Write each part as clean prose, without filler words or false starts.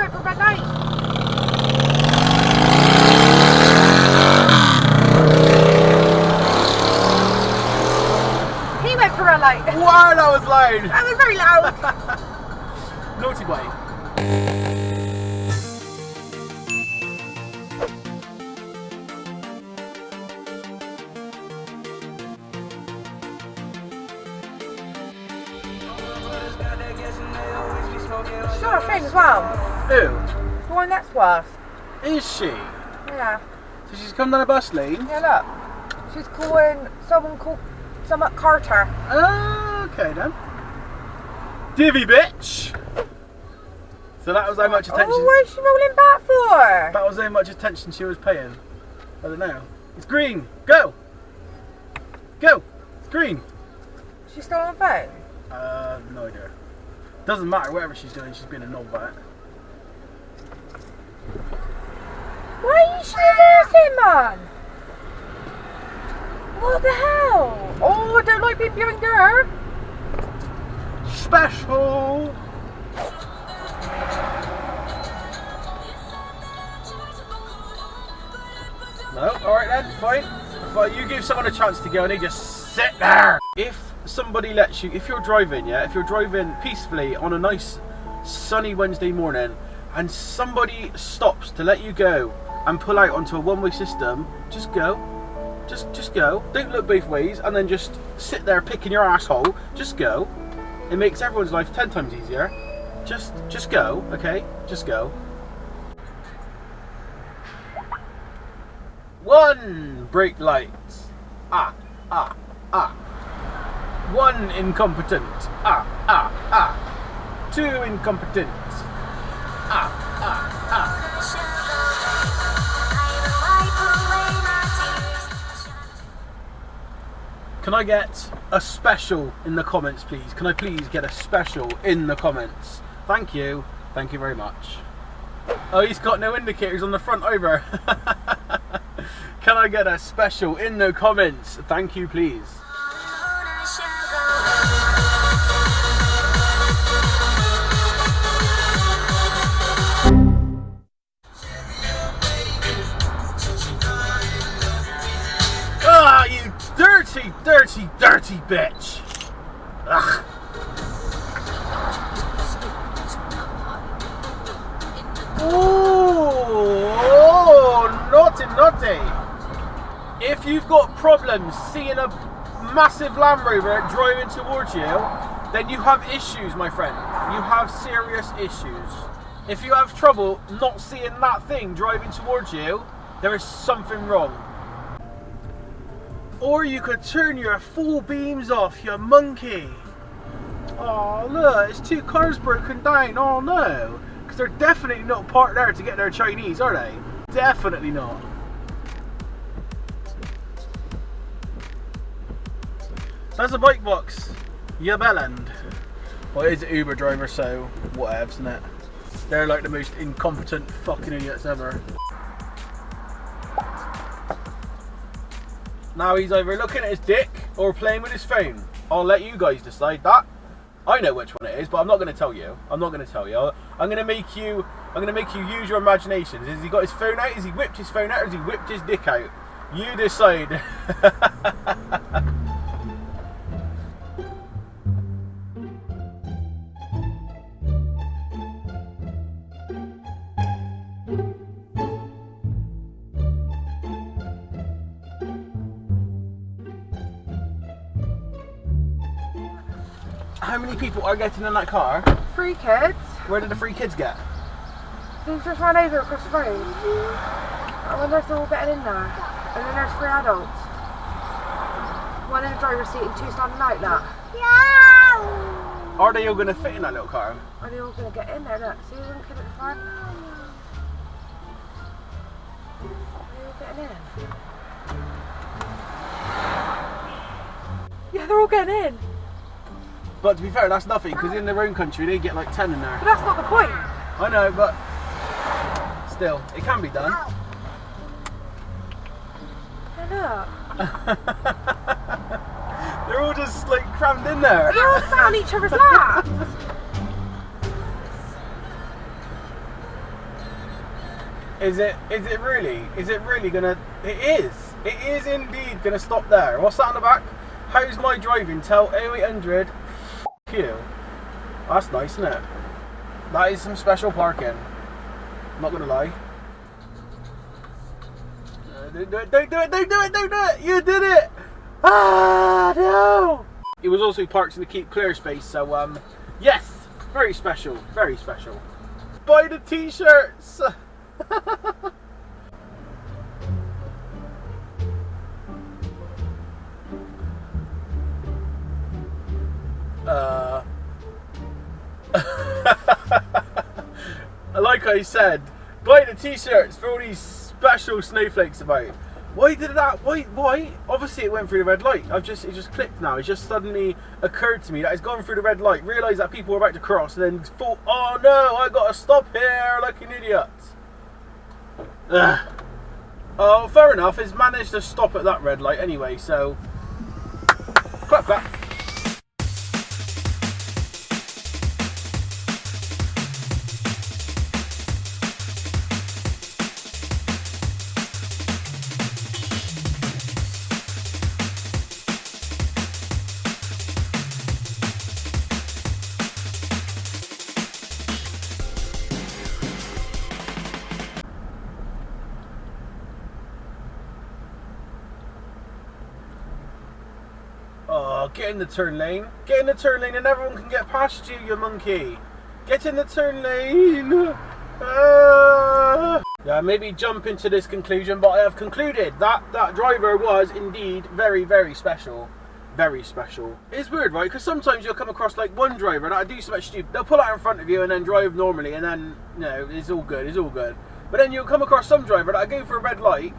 went for a red light. He went for a red light. Wow, that was loud. That was very loud. Naughty boy. She's on her phone as well. Who? The one next to us. Is she? Yeah. So she's come down a bus lane? Yeah, look. She's calling someone called Carter. Okay then. Divvy bitch! So that was how much attention. Oh, what is she rolling back for? That was how much attention she was paying. I don't know. It's green. Go! Go! It's green. She's still on the phone? No idea. Doesn't matter, whatever she's doing, she's being a knob about it. Why are you reversing, man? What the hell? Oh, I don't like being behind her. Special! No? Alright then, fine. But you give someone a chance to go and they just sit there. If somebody lets you, if you're driving, yeah, if you're driving peacefully on a nice sunny Wednesday morning and somebody stops to let you go and pull out onto a one-way system, just go. Just go. Don't look both ways and then just sit there picking your asshole. Just go. It makes everyone's life 10 times easier. Just go, okay? Just go. 1 brake light. 1 incompetent. 2 incompetent. Can I get a special in the comments, please? Can I please get a special in the comments? Thank you. Thank you very much. Oh, he's got no indicators on the front either. Can I get a special in the comments? Thank you, please. Ah, you dirty, dirty, dirty bitch. Ugh. Oh, naughty, naughty. If you've got problems seeing a massive Land Rover driving towards you, then you have issues, my friend. You have serious issues. If you have trouble not seeing that thing driving towards you, there is something wrong. Or you could turn your full beams off, you monkey. Oh look, it's 2 cars broken down. Oh no. Because they're definitely not parked there to get their Chinese, are they? Definitely not. That's a bike box. You bellend. Well, it is an Uber driver, so whatevs, isn't it? They're like the most incompetent fucking idiots ever. Now he's either looking at his dick or playing with his phone. I'll let you guys decide that. I know which one it is, but I'm not going to tell you. I'm not going to tell you. I'm going to make you use your imaginations. Has he got his phone out? Has he whipped his phone out? Or has he whipped his dick out? You decide. How many people are getting in that car? 3 kids. Where did the 3 kids get? They just ran over across the road. I wonder if they're all getting in there. And then there's 3 adults. 1 in the driver's seat and 2 standing out, look. Yeah. Are they all going to fit in that little car? Are they all going to get in there? Look, see the little kid at the front? Are they all getting in? Yeah, they're all getting in. But to be fair, that's nothing, because in their own country they get like 10 in there. But that's not the point. I know, but still, it can be done. Look. They're all just like crammed in there. They're all sat on each other's laps. Is it really? Is it really gonna? It is. It is indeed gonna stop there. What's that on the back? How's my driving? Tell 0800. F you. That's nice, isn't it? That is some special parking. I'm not gonna lie. Don't do it! Don't do it! Don't do it! Don't do it! You did it! Ah no! It was also parked in the keep clear space, so yes, very special, very special. Buy the t-shirts. Like I said, buy the t-shirts for all these special snowflakes about. Why did that? Why? Obviously it went through the red light. It just clicked now. It just suddenly occurred to me that it's gone through the red light. Realised that people were about to cross, and then thought, oh no, I gotta stop here like an idiot. Ugh. Oh, fair enough. It's managed to stop at that red light anyway. So, clap clap. Get in the turn lane. Get in the turn lane and everyone can get past you, you monkey. Get in the turn lane. Yeah, maybe jump into this conclusion, but I have concluded that that driver was indeed very, very special. Very special. It's weird, right? Because sometimes you'll come across like one driver that'll do something stupid. They'll pull out in front of you and then drive normally, and then, you know, it's all good, it's all good. But then you'll come across some driver that'll go for a red light,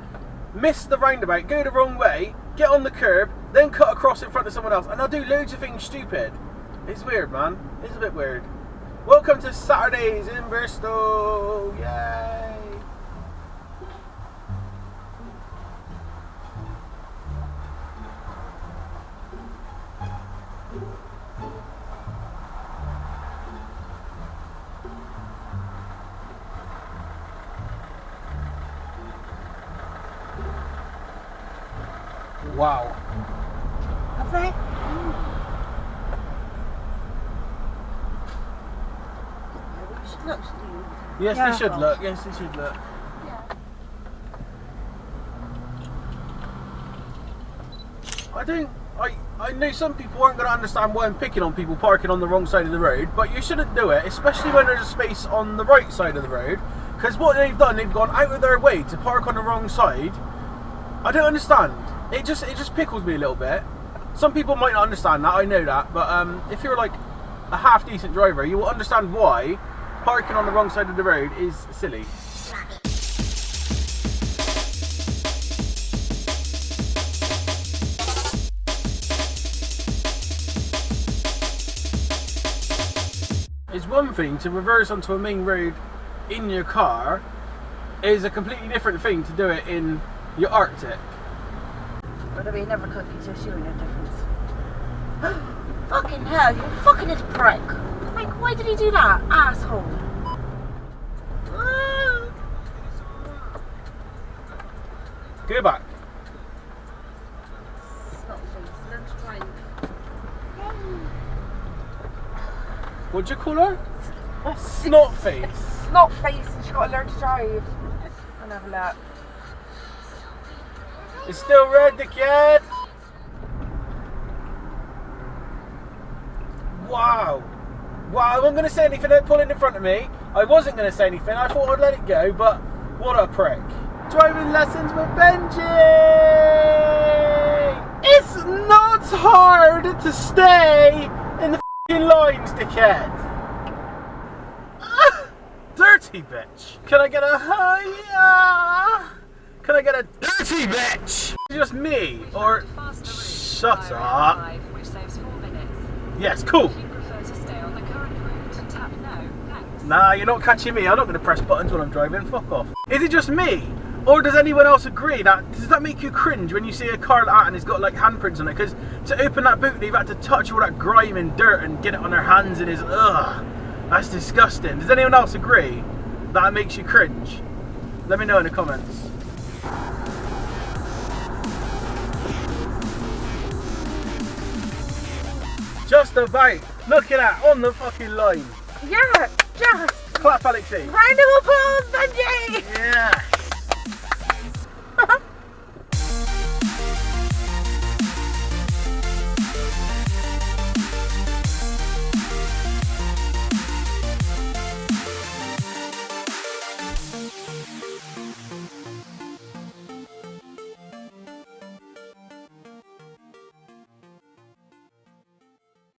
miss the roundabout, go the wrong way, get on the curb, then cut across in front of someone else, and I'll do loads of things stupid. It's weird, man. It's a bit weird. Welcome to Saturdays in Bristol. Yay! Wow. Have they? Yes, Yeah, they should look. Yes, they should look. Yeah. I know some people aren't going to understand why I'm picking on people parking on the wrong side of the road, but you shouldn't do it, especially when there's a space on the right side of the road, because what they've done, they've gone out of their way to park on the wrong side. I don't understand. It just pickles me a little bit. Some people might not understand that, I know that, but if you're like a half decent driver, you will understand why parking on the wrong side of the road is silly. It's one thing to reverse onto a main road in your car, is a completely different thing to do it in your Arctic. But I mean, never cookies are showing a difference. Fucking hell, you're fucking a prick. Like, why did he do that? Asshole. Go back. Learn to drive. What'd you call her? Snot face. Snot face, and she's got to learn to drive. I'll have a look. It's still red, dickhead. Wow. Wow, I wasn't going to say anything, don't pull in front of me. I wasn't going to say anything, I thought I'd let it go, but what a prick. Driving lessons with Benji! It's not hard to stay in the f***ing lines, dickhead. Dirty bitch. Can I get a hiya? Can I get a dirty bitch? Just me, or shut up. Which saves 4 minutes. Yes, cool. If you prefer to stay on the current route, tap no, thanks. Nah, you're not catching me. I'm not going to press buttons when I'm driving. Fuck off. Is it just me? Or does anyone else agree? Does that make you cringe when you see a car like that and it's got like handprints on it? Because to open that boot, they've had to touch all that grime and dirt and get it on their hands, and ugh, that's disgusting. Does anyone else agree that it makes you cringe? Let me know in the comments. Just about. Look at that, on the fucking line. Yeah, just. Clap, Alexi. Round of applause, Benji! Yeah.